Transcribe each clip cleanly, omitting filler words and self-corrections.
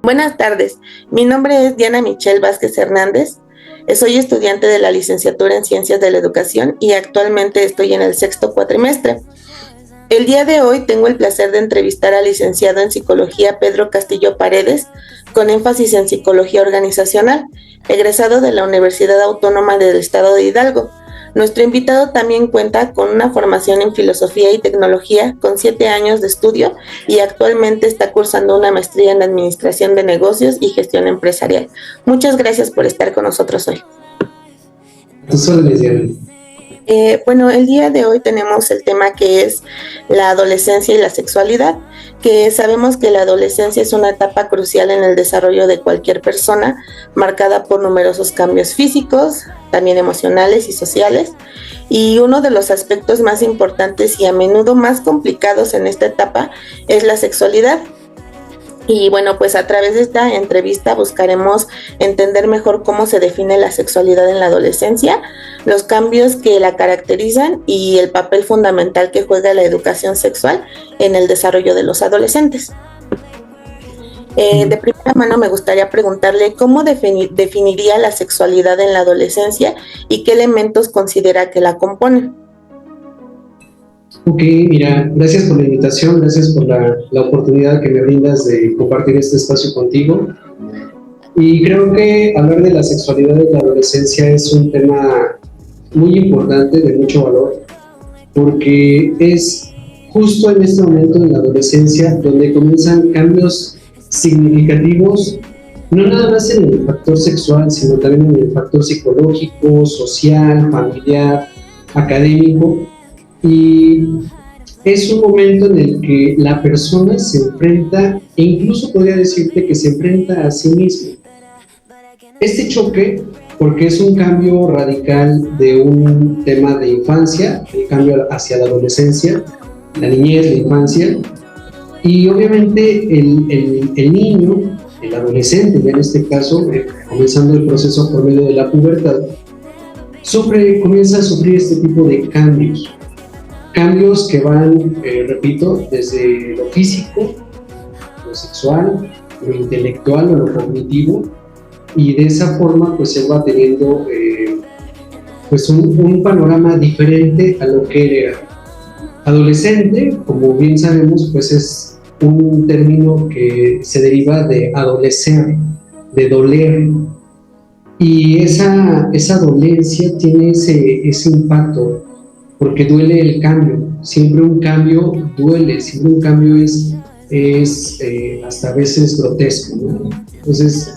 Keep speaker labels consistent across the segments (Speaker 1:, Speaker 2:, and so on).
Speaker 1: Buenas tardes, mi nombre es Diana Michelle Vázquez Hernández. Soy estudiante de la licenciatura en Ciencias de la Educación y actualmente estoy en el sexto cuatrimestre. El día de hoy tengo el placer de entrevistar al licenciado en Psicología Pedro Castillo Paredes, con énfasis en Psicología Organizacional, egresado de la Universidad Autónoma del Estado de Hidalgo. Nuestro invitado también cuenta con una formación en Filosofía y Tecnología, con 7 años de estudio, y actualmente está cursando una maestría en Administración de Negocios y Gestión Empresarial. Muchas gracias por estar con nosotros hoy.
Speaker 2: Tus órdenes, Diana.
Speaker 1: Bueno, el día de hoy tenemos el tema que es la adolescencia y la sexualidad, que sabemos que la adolescencia es una etapa crucial en el desarrollo de cualquier persona, marcada por numerosos cambios físicos, también emocionales y sociales, y uno de los aspectos más importantes y a menudo más complicados en esta etapa es la sexualidad. Y bueno, pues a través de esta entrevista buscaremos entender mejor cómo se define la sexualidad en la adolescencia, los cambios que la caracterizan y el papel fundamental que juega la educación sexual en el desarrollo de los adolescentes. De primera mano me gustaría preguntarle cómo definiría la sexualidad en la adolescencia y qué elementos considera que la componen.
Speaker 2: Ok, mira, gracias por la invitación, gracias por la oportunidad que me brindas de compartir este espacio contigo. Y creo que hablar de la sexualidad en la adolescencia es un tema muy importante, de mucho valor, porque es justo en este momento en la adolescencia donde comienzan cambios significativos, no nada más en el factor sexual, sino también en el factor psicológico, social, familiar, académico. Y es un momento en el que la persona se enfrenta, e incluso podría decirte que se enfrenta a sí misma. Este choque, porque es un cambio radical de un tema de infancia, el cambio hacia la adolescencia, la niñez, la infancia, y obviamente el niño, el adolescente, ya en este caso, comenzando el proceso por medio de la pubertad, comienza a sufrir este tipo de cambios. Cambios que van, repito, desde lo físico, lo sexual, lo intelectual o lo cognitivo, y de esa forma pues él va teniendo pues un panorama diferente a lo que él era. Adolescente, como bien sabemos, pues es un término que se deriva de adolecer, de doler, y esa dolencia tiene ese impacto, porque duele el cambio. Siempre un cambio duele, siempre un cambio es hasta a veces grotesco, ¿no? Entonces,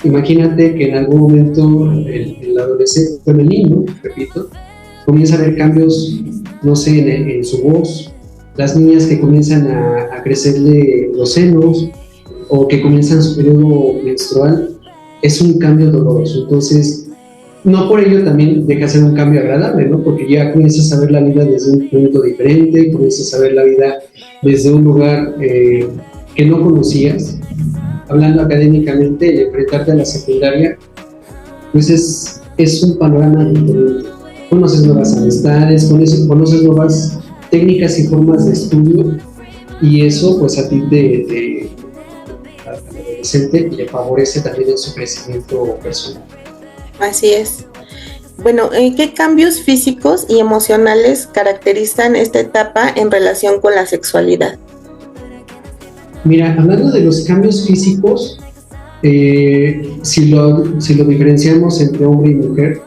Speaker 2: imagínate que en algún momento el adolescente, bueno, el niño, repito, comienza a ver cambios, no sé, en su voz, las niñas que comienzan a crecerle los senos o que comienzan su periodo menstrual, es un cambio doloroso. Entonces, no por ello también deja de ser un cambio agradable, ¿no? Porque ya comienzas a ver la vida desde un punto diferente, comienzas a ver la vida desde un lugar que no conocías. Hablando académicamente, el enfrentarte a la secundaria, pues es un panorama diferente. Conoces nuevas amistades, conoces nuevas técnicas y formas de estudio, y eso pues a ti al adolescente le favorece también en su crecimiento personal.
Speaker 1: Así es. Bueno, ¿qué cambios físicos y emocionales caracterizan esta etapa en relación con la sexualidad?
Speaker 2: Mira, hablando de los cambios físicos, si lo diferenciamos entre hombre y mujer,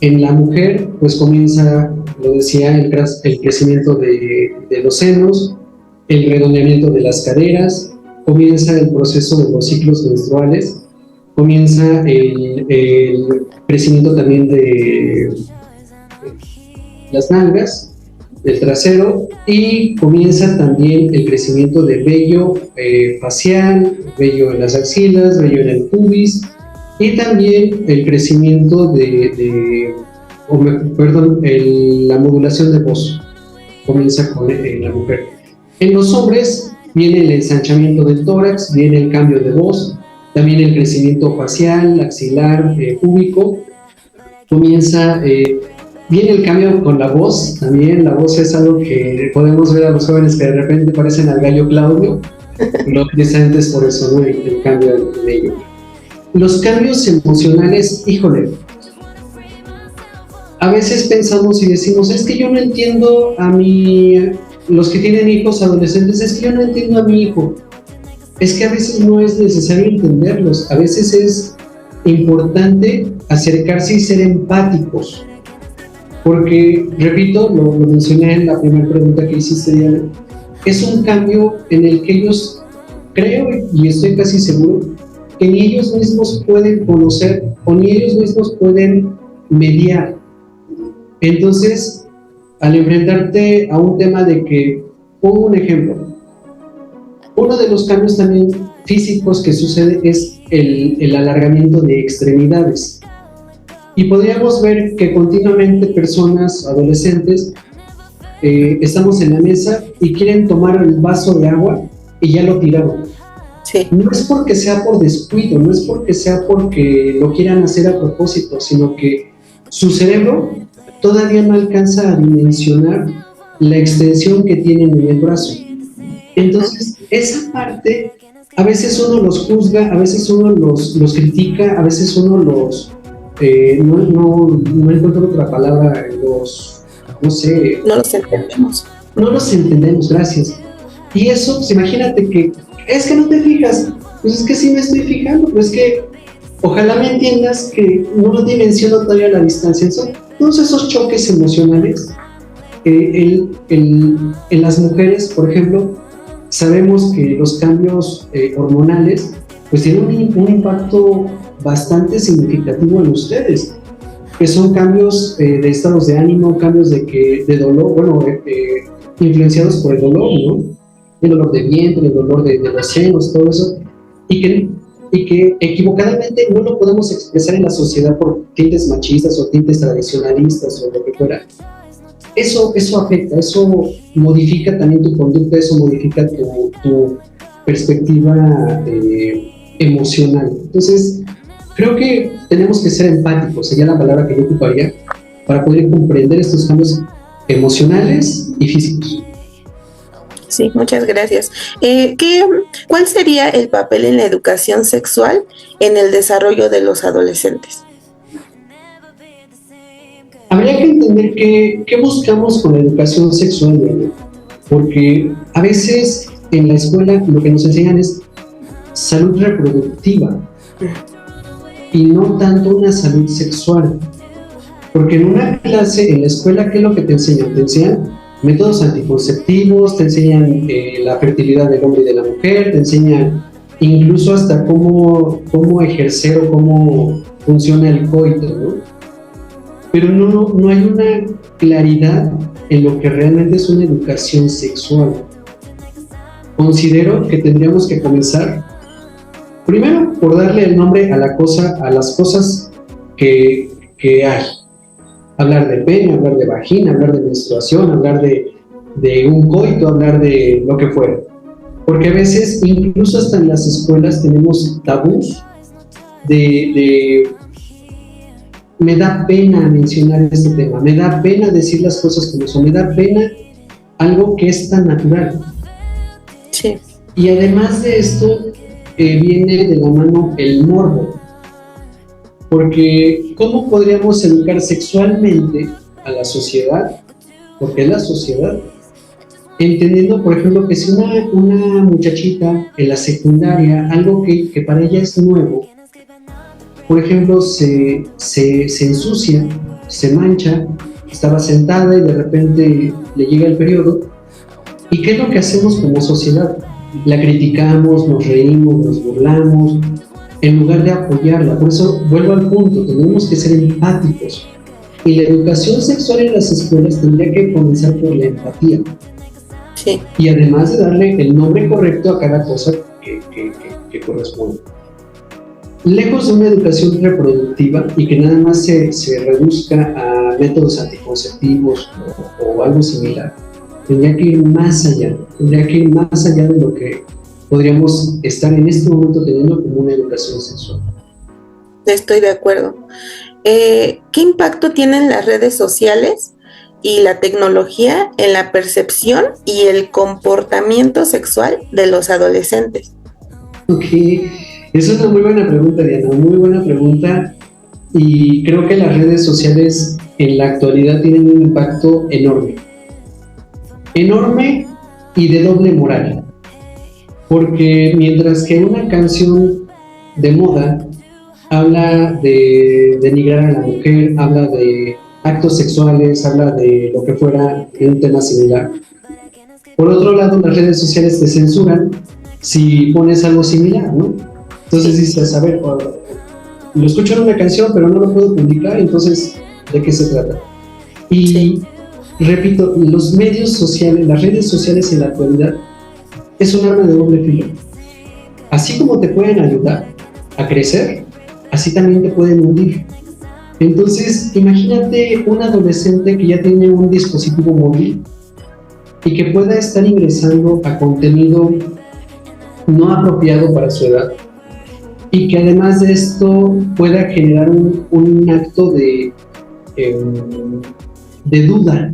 Speaker 2: en la mujer pues comienza, lo decía, el crecimiento de los senos, el redondeamiento de las caderas, comienza el proceso de los ciclos menstruales, comienza el crecimiento también de las nalgas, del trasero, y comienza también el crecimiento de vello facial, vello en las axilas, vello en el pubis, y también el crecimiento la modulación de voz comienza con la mujer. En los hombres viene el ensanchamiento del tórax, viene el cambio de voz, también el crecimiento facial, axilar, púbico, comienza, viene el cambio con la voz, también la voz es algo que podemos ver a los jóvenes que de repente parecen al gallo Claudio, Precisamente es por eso, ¿no? El cambio en ello. Los cambios emocionales, híjole, a veces pensamos y decimos, es que yo no entiendo los que tienen hijos adolescentes, es que yo no entiendo a mi hijo. Es que a veces no es necesario entenderlos, a veces es importante acercarse y ser empáticos. Porque, repito, lo mencioné en la primera pregunta que hiciste, Diana, es un cambio en el que ellos, creo y estoy casi seguro, que ni ellos mismos pueden conocer o ni ellos mismos pueden mediar. Entonces, al enfrentarte a un tema de que, pongo un ejemplo, uno de los cambios también físicos que sucede es el alargamiento de extremidades. Y podríamos ver que continuamente personas, adolescentes, estamos en la mesa y quieren tomar el vaso de agua y ya lo tiraron.
Speaker 1: Sí.
Speaker 2: No es porque sea por descuido, no es porque sea porque lo quieran hacer a propósito, sino que su cerebro todavía no alcanza a dimensionar la extensión que tienen en el brazo. Entonces, esa parte, a veces uno los juzga, a veces uno los critica, a veces uno los... no encuentro otra palabra, no sé...
Speaker 1: No los entendemos.
Speaker 2: No los entendemos, gracias. Y eso, pues imagínate que, es que no te fijas, pues es que sí me estoy fijando, pues es que ojalá me entiendas que no dimensiono todavía la distancia. Son todos esos choques emocionales. En las mujeres, por ejemplo, sabemos que los cambios hormonales pues tienen un impacto bastante significativo en ustedes, que son cambios de estados de ánimo, cambios de dolor, bueno, influenciados por el dolor, ¿no? El dolor de vientre, el dolor de los senos, todo eso, y que equivocadamente no lo podemos expresar en la sociedad por tintes machistas o tintes tradicionalistas o lo que fuera. Eso afecta, eso modifica también tu conducta, eso modifica tu perspectiva emocional. Entonces, creo que tenemos que ser empáticos, sería la palabra que yo ocuparía, para poder comprender estos cambios emocionales y físicos.
Speaker 1: Sí, muchas gracias. ¿Cuál sería el papel en la educación sexual en el desarrollo de los adolescentes?
Speaker 2: Habría que entender qué buscamos con la educación sexual, porque a veces en la escuela lo que nos enseñan es salud reproductiva y no tanto una salud sexual. Porque en una clase, en la escuela, ¿qué es lo que te enseñan? Te enseñan métodos anticonceptivos, te enseñan la fertilidad del hombre y de la mujer, te enseñan incluso hasta cómo ejercer o cómo funciona el coito, ¿no? Pero no hay una claridad en lo que realmente es una educación sexual. Considero que tendríamos que comenzar primero por darle el nombre a las cosas que hay. Hablar de pene, hablar de vagina, hablar de menstruación, hablar de un coito, hablar de lo que fuera. Porque a veces, incluso hasta en las escuelas, tenemos tabús me da pena mencionar este tema, me da pena decir las cosas como son, me da pena algo que es tan natural.
Speaker 1: Sí.
Speaker 2: Y además de esto, viene de la mano el morbo. Porque, ¿cómo podríamos educar sexualmente a la sociedad? Porque es la sociedad. Entendiendo, por ejemplo, que si una muchachita en la secundaria, algo que para ella es nuevo, por ejemplo, se ensucia, se mancha, estaba sentada y de repente le llega el periodo, ¿y qué es lo que hacemos como sociedad? La criticamos, nos reímos, nos burlamos, en lugar de apoyarla. Por eso vuelvo al punto, tenemos que ser empáticos. Y la educación sexual en las escuelas tendría que comenzar por la empatía.
Speaker 1: Sí. Y
Speaker 2: además de darle el nombre correcto a cada cosa que corresponde. Lejos de una educación reproductiva y que nada más se reduzca a métodos anticonceptivos o algo similar, tendría que ir más allá, de lo que podríamos estar en este momento teniendo como una educación sexual.
Speaker 1: Estoy de acuerdo. ¿Qué impacto tienen las redes sociales y la tecnología en la percepción y el comportamiento sexual de los adolescentes?
Speaker 2: Ok, es una muy buena pregunta, Diana, muy buena pregunta. Y creo que las redes sociales en la actualidad tienen un impacto enorme. Enorme y de doble moral. Porque mientras que una canción de moda habla de denigrar a la mujer, habla de actos sexuales, habla de lo que fuera en un tema similar. Por otro lado, las redes sociales te censuran si pones algo similar, ¿no? Entonces dices, a ver, lo escucho en una canción, pero no lo puedo publicar, entonces, ¿de qué se trata? Y
Speaker 1: Sí.
Speaker 2: repito, los medios sociales, las redes sociales en la actualidad, es un arma de doble filo. Así como te pueden ayudar a crecer, así también te pueden hundir. Entonces, imagínate un adolescente que ya tiene un dispositivo móvil y que pueda estar ingresando a contenido no apropiado para su edad, y que además de esto pueda generar un acto de duda.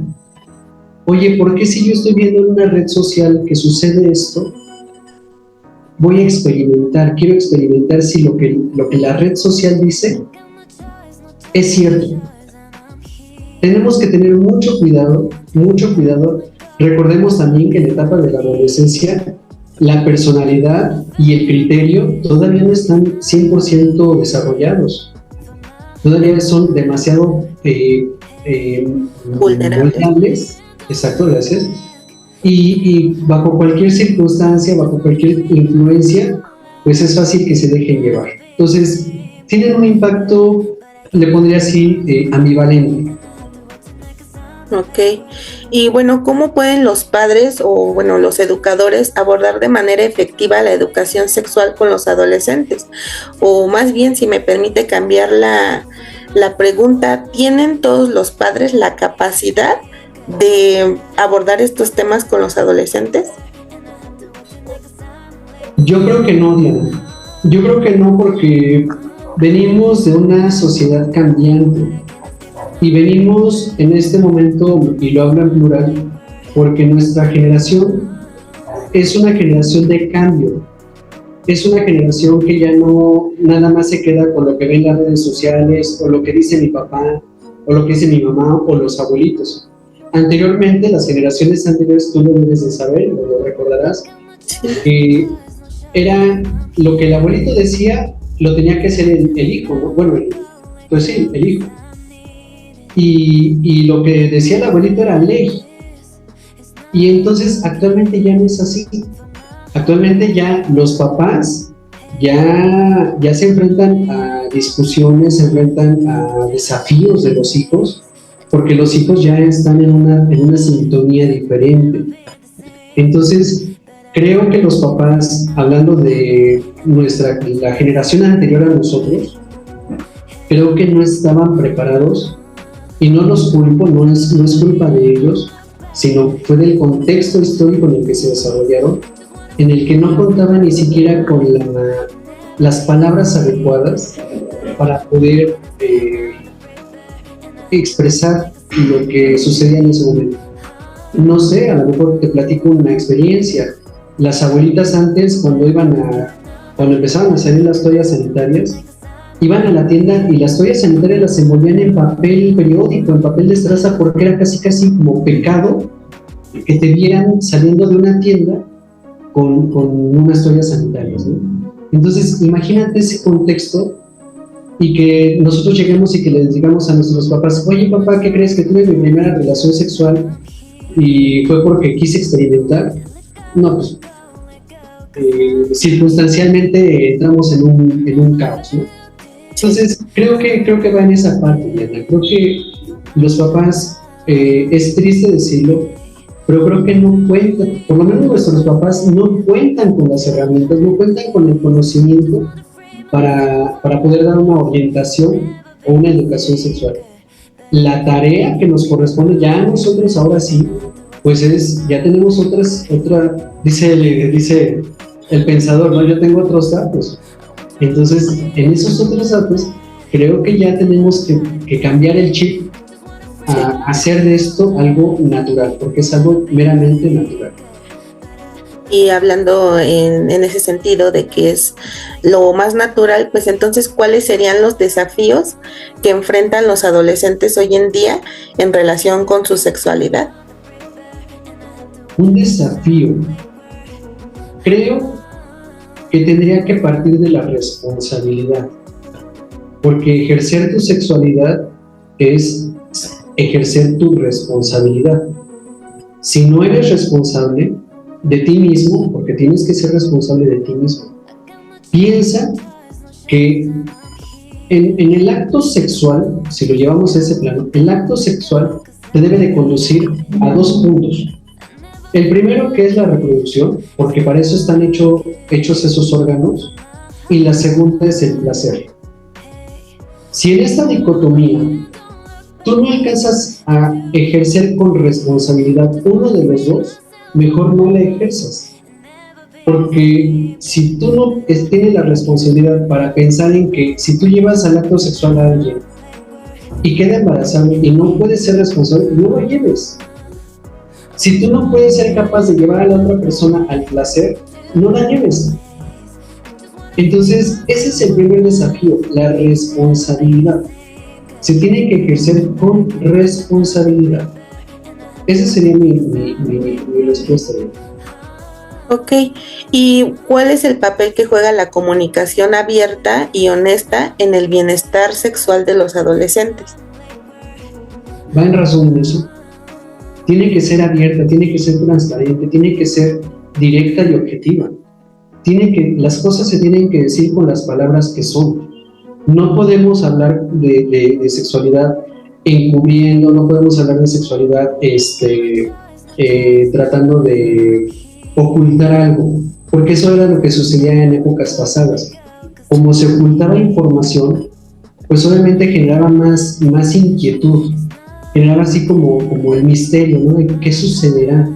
Speaker 2: Oye, ¿por qué si yo estoy viendo en una red social que sucede esto, voy a experimentar, quiero experimentar si lo que la red social dice es cierto? Tenemos que tener mucho cuidado, mucho cuidado. Recordemos también que en la etapa de la adolescencia la personalidad y el criterio todavía no están 100% desarrollados. Todavía son demasiado vulnerables. Exacto, gracias. Y bajo cualquier circunstancia, bajo cualquier influencia, pues es fácil que se dejen llevar. Entonces, tienen un impacto, le pondría así, ambivalente.
Speaker 1: Ok. Y bueno, ¿cómo pueden los padres o bueno, los educadores abordar de manera efectiva la educación sexual con los adolescentes? O más bien, si me permite cambiar la pregunta, ¿tienen todos los padres la capacidad de abordar estos temas con los adolescentes?
Speaker 2: Yo creo que no, Diana. Yo creo que no, porque venimos de una sociedad cambiante. Y venimos en este momento, y lo hablo en plural, porque nuestra generación es una generación de cambio. Es una generación que ya no nada más se queda con lo que ven las redes sociales, o lo que dice mi papá, o lo que dice mi mamá, o los abuelitos. Anteriormente, las generaciones anteriores, tú lo debes de saber, o lo recordarás, que era lo que el abuelito decía, lo tenía que hacer el hijo, ¿no? Bueno, pues sí, el hijo. Y lo que decía el abuelito era ley. Y entonces actualmente ya no es así. Actualmente ya los papás ya se enfrentan a discusiones, se enfrentan a desafíos de los hijos, porque los hijos ya están en una sintonía diferente. Entonces, creo que los papás, hablando de la generación anterior a nosotros, creo que no estaban preparados. Y no los culpo, no es culpa de ellos, sino fue del contexto histórico en el que se desarrollaron, en el que no contaban ni siquiera con las palabras adecuadas para poder expresar lo que sucedía en ese momento. No sé, a lo mejor te platico una experiencia. Las abuelitas antes, cuando empezaban a salir las toallas sanitarias, iban a la tienda y las toallas sanitarias las envolvían en papel periódico, en papel de estraza, porque era casi como pecado que te vieran saliendo de una tienda con unas toallas sanitarias, ¿no? Entonces, imagínate ese contexto y que nosotros lleguemos y que les digamos a nuestros papás, oye papá, ¿qué crees? Que tuve mi primera relación sexual y fue porque quise experimentar. No, pues circunstancialmente entramos en un caos, ¿no? Entonces, creo que va en esa parte, Diana. Creo que los papás, es triste decirlo, pero creo que no cuentan, por lo menos nuestros papás no cuentan con las herramientas, no cuentan con el conocimiento para poder dar una orientación o una educación sexual. La tarea que nos corresponde ya a nosotros ahora sí, pues ya tenemos dice el pensador, ¿no? Yo tengo otros datos. Entonces, en esos otros datos, creo que ya tenemos que cambiar el chip
Speaker 1: Sí.
Speaker 2: a hacer de esto algo natural, porque es algo meramente natural.
Speaker 1: Y hablando en ese sentido de que es lo más natural, pues entonces, ¿cuáles serían los desafíos que enfrentan los adolescentes hoy en día en relación con su sexualidad?
Speaker 2: Un desafío, creo que tendría que partir de la responsabilidad, porque ejercer tu sexualidad es ejercer tu responsabilidad. Si no eres responsable de ti mismo, porque tienes que ser responsable de ti mismo, piensa que en el acto sexual, si lo llevamos a ese plano, el acto sexual te debe de conducir a dos puntos. El primero, que es la reproducción, porque para eso están hechos esos órganos, y la segunda es el placer. Si en esta dicotomía tú no alcanzas a ejercer con responsabilidad uno de los dos, mejor no la ejerzas. Porque si tú no tienes la responsabilidad para pensar en que si tú llevas al acto sexual a alguien y queda embarazado y no puedes ser responsable, no lo lleves. Si tú no puedes ser capaz de llevar a la otra persona al placer, no la lleves. Entonces, ese es el primer desafío, la responsabilidad. Se tiene que ejercer con responsabilidad. Esa sería mi respuesta.
Speaker 1: Ok, ¿y cuál es el papel que juega la comunicación abierta y honesta en el bienestar sexual de los adolescentes?
Speaker 2: Va en razón en eso. Tiene que ser abierta, tiene que ser transparente, tiene que ser directa y objetiva. Las cosas se tienen que decir con las palabras que son. No podemos hablar de sexualidad encubriendo, no podemos hablar de sexualidad tratando de ocultar algo, porque eso era lo que sucedía en épocas pasadas. Como se ocultaba información, pues obviamente generaba más inquietud, generaba así como el misterio, ¿no? De qué sucederá.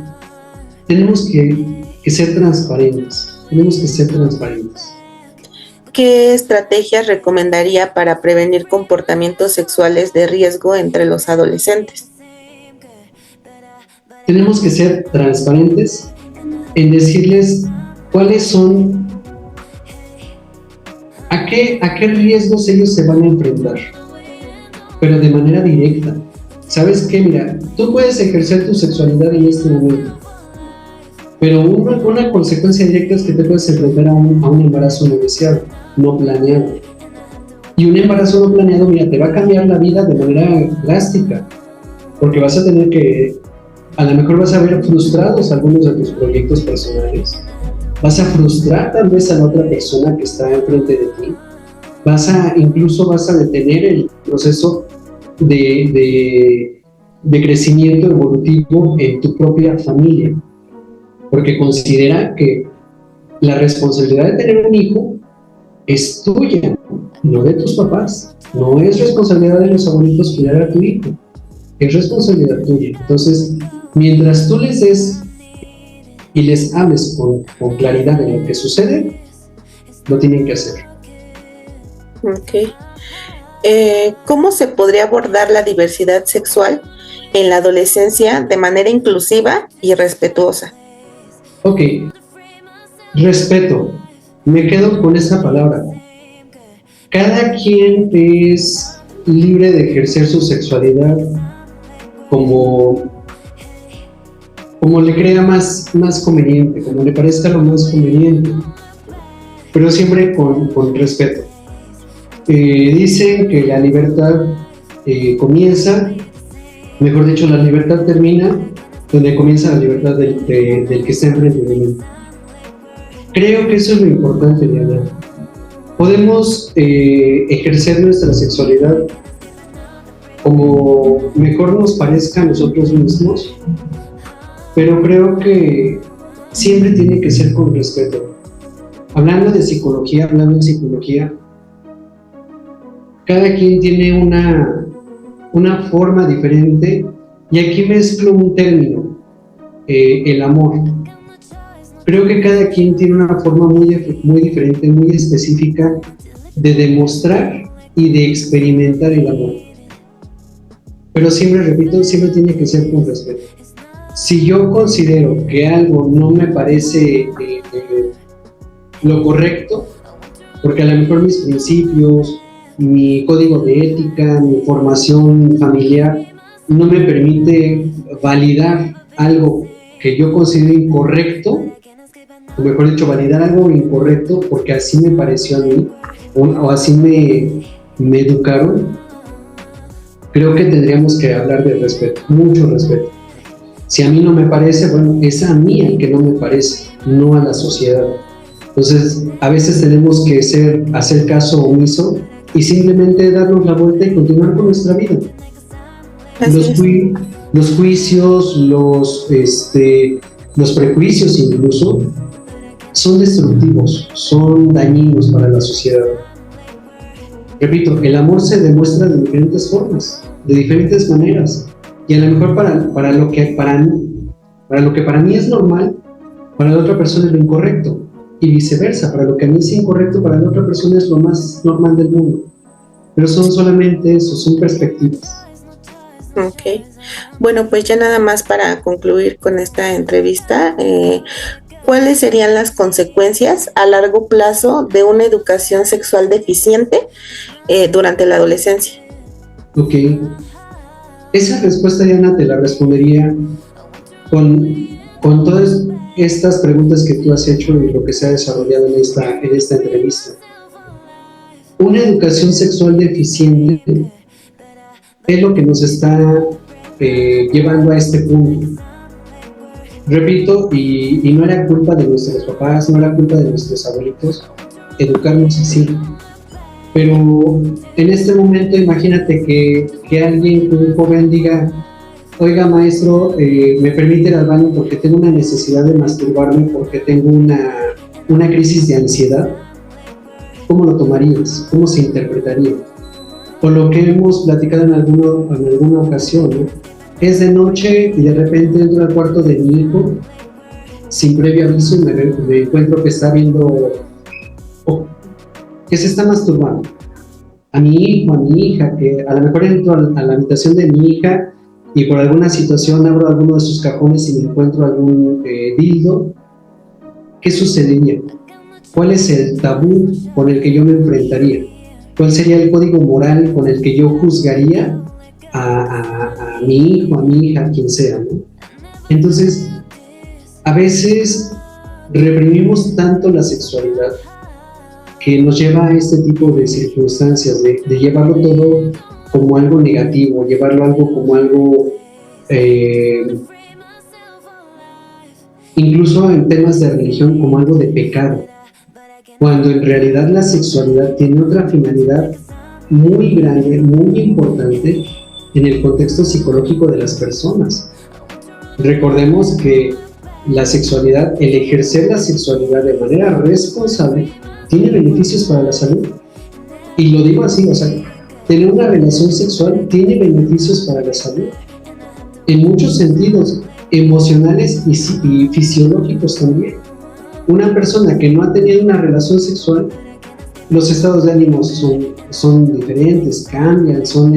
Speaker 2: Tenemos que ser transparentes,
Speaker 1: ¿Qué estrategias recomendaría para prevenir comportamientos sexuales de riesgo entre los adolescentes?
Speaker 2: Tenemos que ser transparentes en decirles cuáles son, a qué riesgos ellos se van a enfrentar, pero de manera directa. ¿Sabes qué? Mira, tú puedes ejercer tu sexualidad en este momento, pero una consecuencia directa es que te puedes enfrentar a un embarazo no deseado, no planeado. Y un embarazo no planeado, mira, te va a cambiar la vida de manera drástica, porque vas a tener que, a lo mejor vas a ver frustrados algunos de tus proyectos personales, vas a frustrar tal vez a la otra persona que está enfrente de ti, incluso vas a detener el proceso de crecimiento evolutivo en tu propia familia, porque considera que la responsabilidad de tener un hijo es tuya, no de tus papás. No es responsabilidad de los abuelitos cuidar a tu hijo, es responsabilidad tuya. Entonces, mientras tú les des y les hables con claridad de lo que sucede, lo tienen que hacer.
Speaker 1: Ok. ¿Cómo se podría abordar la diversidad sexual en la adolescencia de manera inclusiva y respetuosa?
Speaker 2: Ok, respeto. Me quedo con esa palabra. Cada quien es libre de ejercer su sexualidad como le crea más conveniente, como le parezca lo más conveniente, pero siempre con respeto. Dicen que la libertad comienza, mejor dicho, la libertad termina donde comienza la libertad del que está enfrente de mí. Creo que eso es lo importante, Diana. Podemos ejercer nuestra sexualidad como mejor nos parezca a nosotros mismos, pero creo que siempre tiene que ser con respeto. Hablando en psicología, cada quien tiene una forma diferente, y aquí mezclo un término, el amor. Creo que cada quien tiene una forma muy diferente, muy específica de demostrar y de experimentar el amor. pero siempre, repito, siempre tiene que ser con respeto. Si yo considero que algo no me parece lo correcto, porque a lo mejor mis principios, mi código de ética, mi formación familiar no me permite validar algo que yo considero incorrecto, o mejor dicho, validar algo incorrecto porque así me pareció a mí, o así me educaron, creo que tendríamos que hablar de respeto, mucho respeto. Si a mí no me parece, bueno, es a mí el que no me parece, no a la sociedad. Entonces, a veces tenemos que hacer caso omiso y simplemente darnos la vuelta y continuar con nuestra vida. Los juicios, los prejuicios incluso, son destructivos, son dañinos para la sociedad. Repito, el amor se demuestra de diferentes formas, de diferentes maneras, y a lo mejor para lo que para mí es normal, para la otra persona es lo incorrecto, y viceversa, para lo que a mí es incorrecto, para la otra persona es lo más normal del mundo. Pero son solamente eso, son perspectivas.
Speaker 1: Ok, bueno, pues ya nada más para concluir con esta entrevista, ¿cuáles serían las consecuencias a largo plazo de una educación sexual deficiente durante la adolescencia?
Speaker 2: Ok, esa respuesta, Diana, te la respondería con todas estas preguntas que tú has hecho y lo que se ha desarrollado en esta entrevista. Una educación sexual deficiente es lo que nos está llevando a este punto. Repito, y no era culpa de nuestros papás, no era culpa de nuestros abuelitos educarnos así. Pero en este momento imagínate que alguien, un joven diga: oiga, maestro, me permite ir al baño porque tengo una necesidad de masturbarme, porque tengo una crisis de ansiedad. ¿Cómo lo tomarías? ¿Cómo se interpretaría? O lo que hemos platicado en alguna ocasión, ¿no? Es de noche y de repente entro al cuarto de mi hijo sin previo aviso y me encuentro que está viendo, que se está masturbando. A mi hijo, a mi hija, que a lo mejor entro a la habitación de mi hija y por alguna situación abro alguno de sus cajones y me encuentro algún dildo. ¿Qué sucedería? ¿Cuál es el tabú con el que yo me enfrentaría? ¿Cuál sería el código moral con el que yo juzgaría a mi hijo, a mi hija, a quien sea, ¿no? Entonces, a veces reprimimos tanto la sexualidad que nos lleva a este tipo de circunstancias, de llevarlo todo como algo negativo, llevarlo algo como algo, incluso en temas de religión, como algo de pecado, cuando en realidad la sexualidad tiene otra finalidad muy grande, muy importante en el contexto psicológico de las personas. Recordemos que la sexualidad, el ejercer la sexualidad de manera responsable, tiene beneficios para la salud. Y lo digo así, o sea, tener una relación sexual tiene beneficios para la salud, en muchos sentidos, emocionales y fisiológicos también. Una persona que no ha tenido una relación sexual, los estados de ánimo son diferentes, cambian, son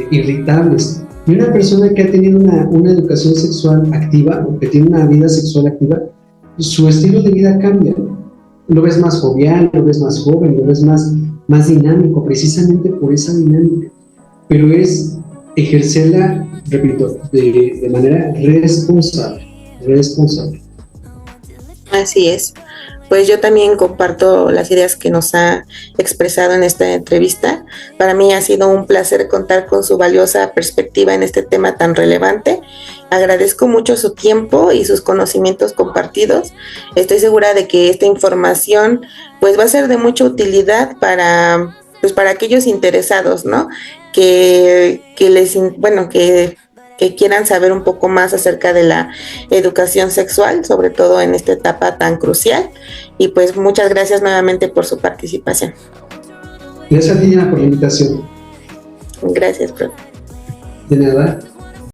Speaker 2: irritables. Y una persona que ha tenido una educación sexual activa, o que tiene una vida sexual activa, su estilo de vida cambia. Lo ves más jovial, lo ves más joven, lo ves más dinámico, precisamente por esa dinámica. Pero es ejercerla, repito, de manera responsable.
Speaker 1: Así es. Pues yo también comparto las ideas que nos ha expresado en esta entrevista. Para mí ha sido un placer contar con su valiosa perspectiva en este tema tan relevante. Agradezco mucho su tiempo y sus conocimientos compartidos. Estoy segura de que esta información pues va a ser de mucha utilidad para aquellos interesados, ¿no? Que quieran saber un poco más acerca de la educación sexual, sobre todo en esta etapa tan crucial. Y pues muchas gracias nuevamente por su participación.
Speaker 2: Gracias a ti, Diana, por la invitación.
Speaker 1: Gracias, profe.
Speaker 2: De nada.